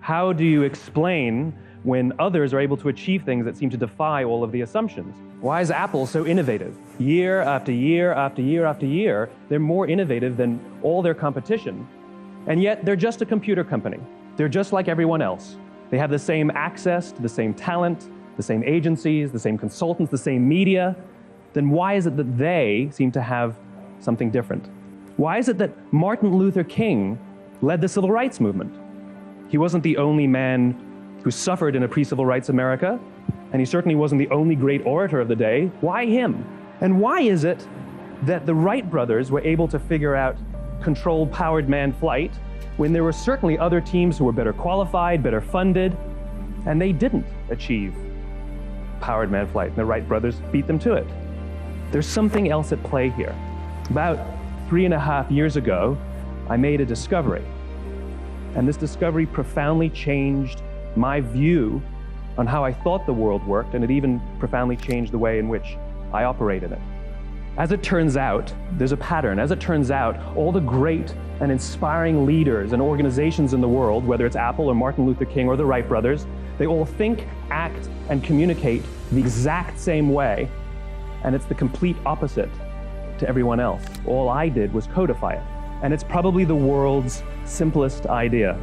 How do you explain when others are able to achieve things that seem to defy all of the assumptions? Why is Apple so innovative? Year after year after year after year, they're more innovative than all their competition. And yet they're just a computer company. They're just like everyone else. They have the same access to the same talent, the same agencies, the same consultants, the same media. Then why is it that they seem to have something different? Why is it that Martin Luther King led the civil rights movement? He wasn't the only man who suffered in a pre-civil rights America, and he certainly wasn't the only great orator of the day. Why him? And why is it that the Wright brothers were able to figure out controlled powered manned flight when there were certainly other teams who were better qualified, better funded, and they didn't achieve powered manned flight, and the Wright brothers beat them to it? There's something else at play here. About 3.5 years ago, I made a discovery, and this discovery profoundly changed my view on how I thought the world worked, and it even profoundly changed the way in which I operate in it. As it turns out, there's a pattern. As it turns out, all the great and inspiring leaders and organizations in the world, whether it's Apple or Martin Luther King or the Wright brothers, they all think, act, and communicate the exact same way, and it's the complete opposite to everyone else. All I did was codify it, and it's probably the world's simplest idea.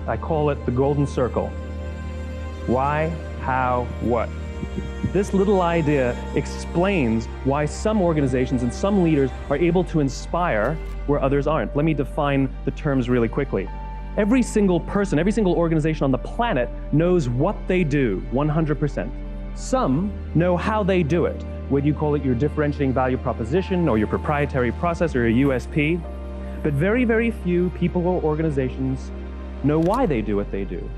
I call it the golden circle. Why, how, what? This little idea explains why some organizations and some leaders are able to inspire where others aren't. Let me define the terms really quickly. Every single person, every single organization on the planet knows what they do 100%. Some know how they do it, whether you call it your differentiating value proposition or your proprietary process or your USP. But very, very few people or organizations know why they do what they do.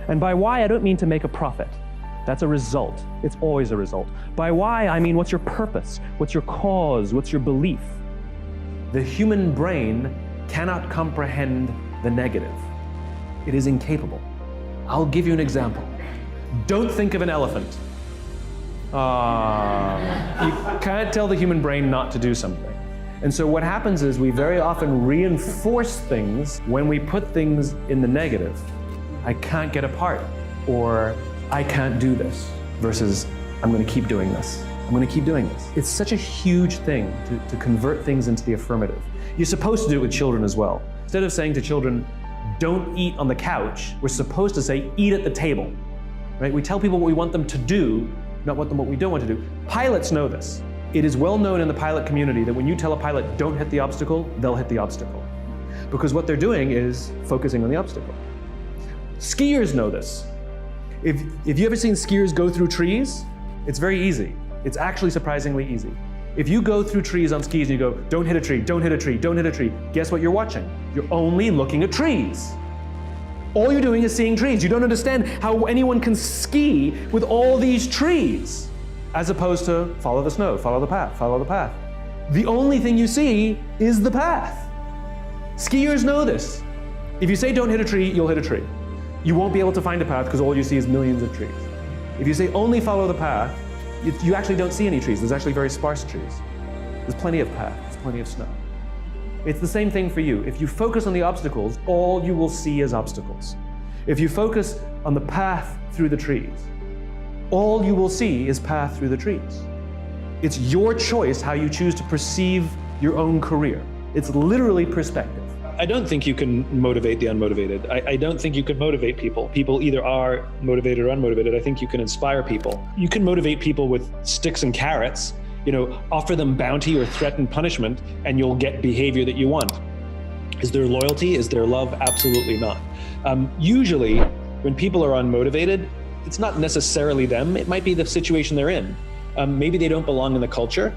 And by why, I don't mean to make a profit. That's a result. It's always a result. By why, I mean what's your purpose? What's your cause? What's your belief? The human brain cannot comprehend the negative. It is incapable. I'll give you an example. Don't think of an elephant. You can't tell the human brain not to do something. And so what happens is we very often reinforce things when we put things in the negative. I can't get a part, or I can't do this, versus I'm going to keep doing this. I'm going to keep doing this. It's such a huge thing to convert things into the affirmative. You're supposed to do it with children as well. Instead of saying to children, don't eat on the couch, we're supposed to say, eat at the table. Right? We tell people what we want them to do, not what we don't want to do. Pilots know this. It is well known in the pilot community that when you tell a pilot, don't hit the obstacle, they'll hit the obstacle. Because what they're doing is focusing on the obstacle. Skiers know this. If you ever seen skiers go through trees, it's very easy. It's actually surprisingly easy. If you go through trees on skis and you go, don't hit a tree, don't hit a tree, don't hit a tree, guess what you're watching? You're only looking at trees. All you're doing is seeing trees. You don't understand how anyone can ski with all these trees, as opposed to follow the snow, follow the path, follow the path. The only thing you see is the path. Skiers know this. If you say don't hit a tree, you'll hit a tree. You won't be able to find a path because all you see is millions of trees. If you say only follow the path, you actually don't see any trees. There's actually very sparse trees. There's plenty of path, there's plenty of snow. It's the same thing for you. If you focus on the obstacles, all you will see is obstacles. If you focus on the path through the trees, all you will see is path through the trees. It's your choice how you choose to perceive your own career. It's literally perspective. I don't think you can motivate the unmotivated. I don't think you can motivate people. People either are motivated or unmotivated. I think you can inspire people. You can motivate people with sticks and carrots, offer them bounty or threaten punishment, and you'll get behavior that you want. Is there loyalty? Is there love? Absolutely not. Usually, when people are unmotivated, it's not necessarily them. It might be the situation they're in. Maybe they don't belong in the culture.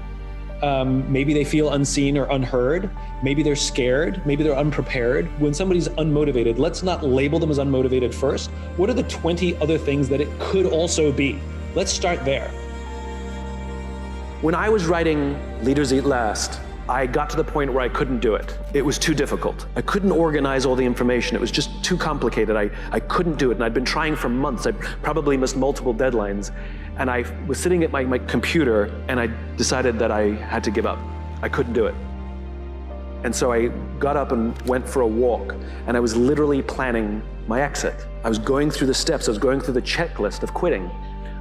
Maybe they feel unseen or unheard. Maybe they're scared. Maybe they're unprepared. When somebody's unmotivated, let's not label them as unmotivated first. What are the 20 other things that it could also be? Let's start there. When I was writing Leaders Eat Last, I got to the point where I couldn't do it. It was too difficult. I couldn't organize all the information. It was just too complicated. I couldn't do it, and I'd been trying for months. I probably missed multiple deadlines, and I was sitting at my computer, and I decided that I had to give up. I couldn't do it. And so I got up and went for a walk, and I was literally planning my exit. I was going through the steps, I was going through the checklist of quitting.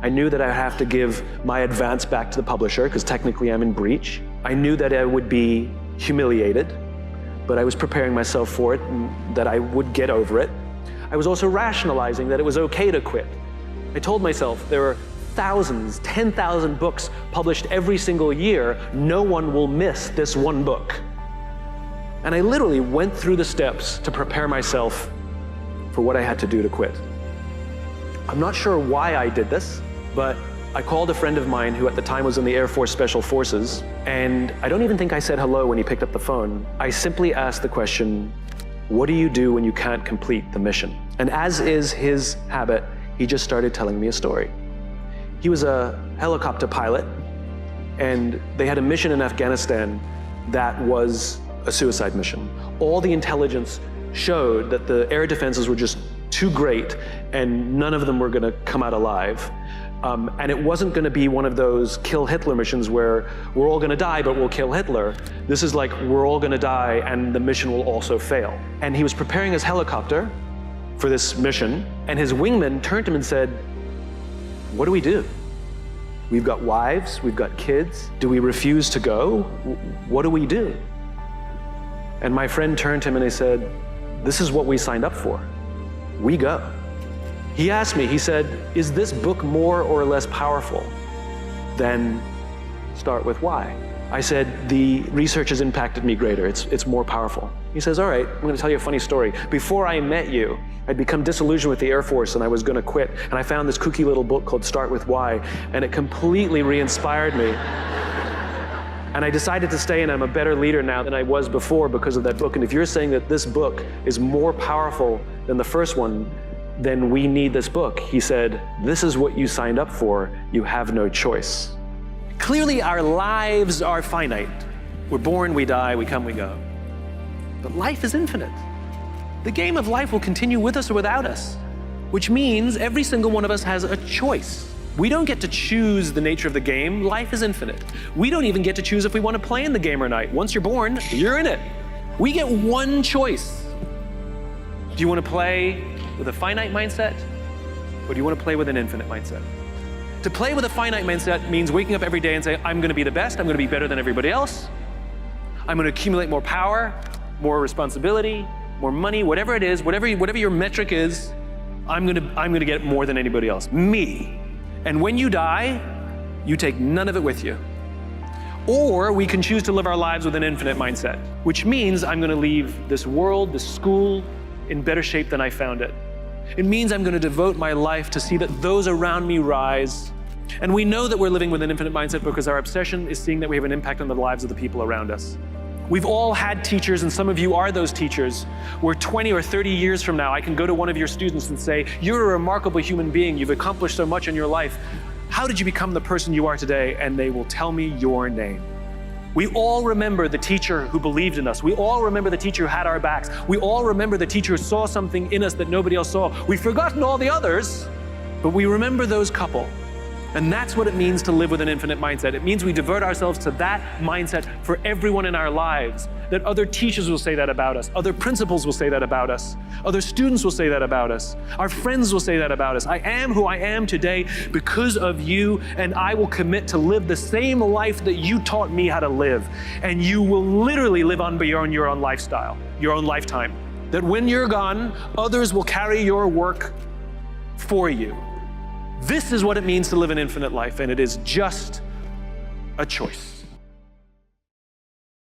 I knew that I have to give my advance back to the publisher, because technically I'm in breach. I knew that I would be humiliated, but I was preparing myself for it, and that I would get over it. I was also rationalizing that it was okay to quit. I told myself there are thousands, 10,000 books published every single year. No one will miss this one book. And I literally went through the steps to prepare myself for what I had to do to quit. I'm not sure why I did this, but I called a friend of mine who at the time was in the Air Force Special Forces, and I don't even think I said hello when he picked up the phone. I simply asked the question, what do you do when you can't complete the mission? And as is his habit, he just started telling me a story. He was a helicopter pilot, and they had a mission in Afghanistan that was a suicide mission. All the intelligence showed that the air defenses were just too great and none of them were gonna come out alive. And it wasn't gonna be one of those kill Hitler missions where we're all gonna die, but we'll kill Hitler. This is like, we're all gonna die and the mission will also fail. And he was preparing his helicopter for this mission, and his wingman turned to him and said, what do we do? We've got wives, we've got kids. Do we refuse to go? What do we do? And my friend turned to him and he said, this is what we signed up for. We go. He asked me, he said, is this book more or less powerful than Start With Why? I said, the research has impacted me greater. It's more powerful. He says, all right, I'm going to tell you a funny story. Before I met you, I'd become disillusioned with the Air Force and I was going to quit. And I found this kooky little book called Start With Why, and it completely re-inspired me. And I decided to stay, and I'm a better leader now than I was before because of that book. And if you're saying that this book is more powerful than the first one, then we need this book. He said, this is what you signed up for. You have no choice. Clearly, our lives are finite. We're born, we die, we come, we go. But life is infinite. The game of life will continue with us or without us, which means every single one of us has a choice. We don't get to choose the nature of the game. Life is infinite. We don't even get to choose if we want to play in the game or not. Once you're born, you're in it. We get one choice. Do you want to play with a finite mindset, or do you want to play with an infinite mindset? To play with a finite mindset means waking up every day and saying, I'm going to be the best, I'm going to be better than everybody else, I'm going to accumulate more power, more responsibility, more money, whatever it is, whatever your metric is, I'm going to get more than anybody else. Me. And when you die, you take none of it with you. Or we can choose to live our lives with an infinite mindset, which means I'm going to leave this world, this school, in better shape than I found it. It means I'm going to devote my life to see that those around me rise. And we know that we're living with an infinite mindset because our obsession is seeing that we have an impact on the lives of the people around us. We've all had teachers, and some of you are those teachers, where 20 or 30 years from now, I can go to one of your students and say, you're a remarkable human being, you've accomplished so much in your life. How did you become the person you are today? And they will tell me your name. We all remember the teacher who believed in us. We all remember the teacher who had our backs. We all remember the teacher who saw something in us that nobody else saw. We've forgotten all the others, but we remember those couple. And that's what it means to live with an infinite mindset. It means we divert ourselves to that mindset for everyone in our lives. That other teachers will say that about us. Other principals will say that about us. Other students will say that about us. Our friends will say that about us. I am who I am today because of you, and I will commit to live the same life that you taught me how to live. And you will literally live on beyond your own lifestyle, your own lifetime. That when you're gone, others will carry your work for you. This is what it means to live an infinite life, and it is just a choice.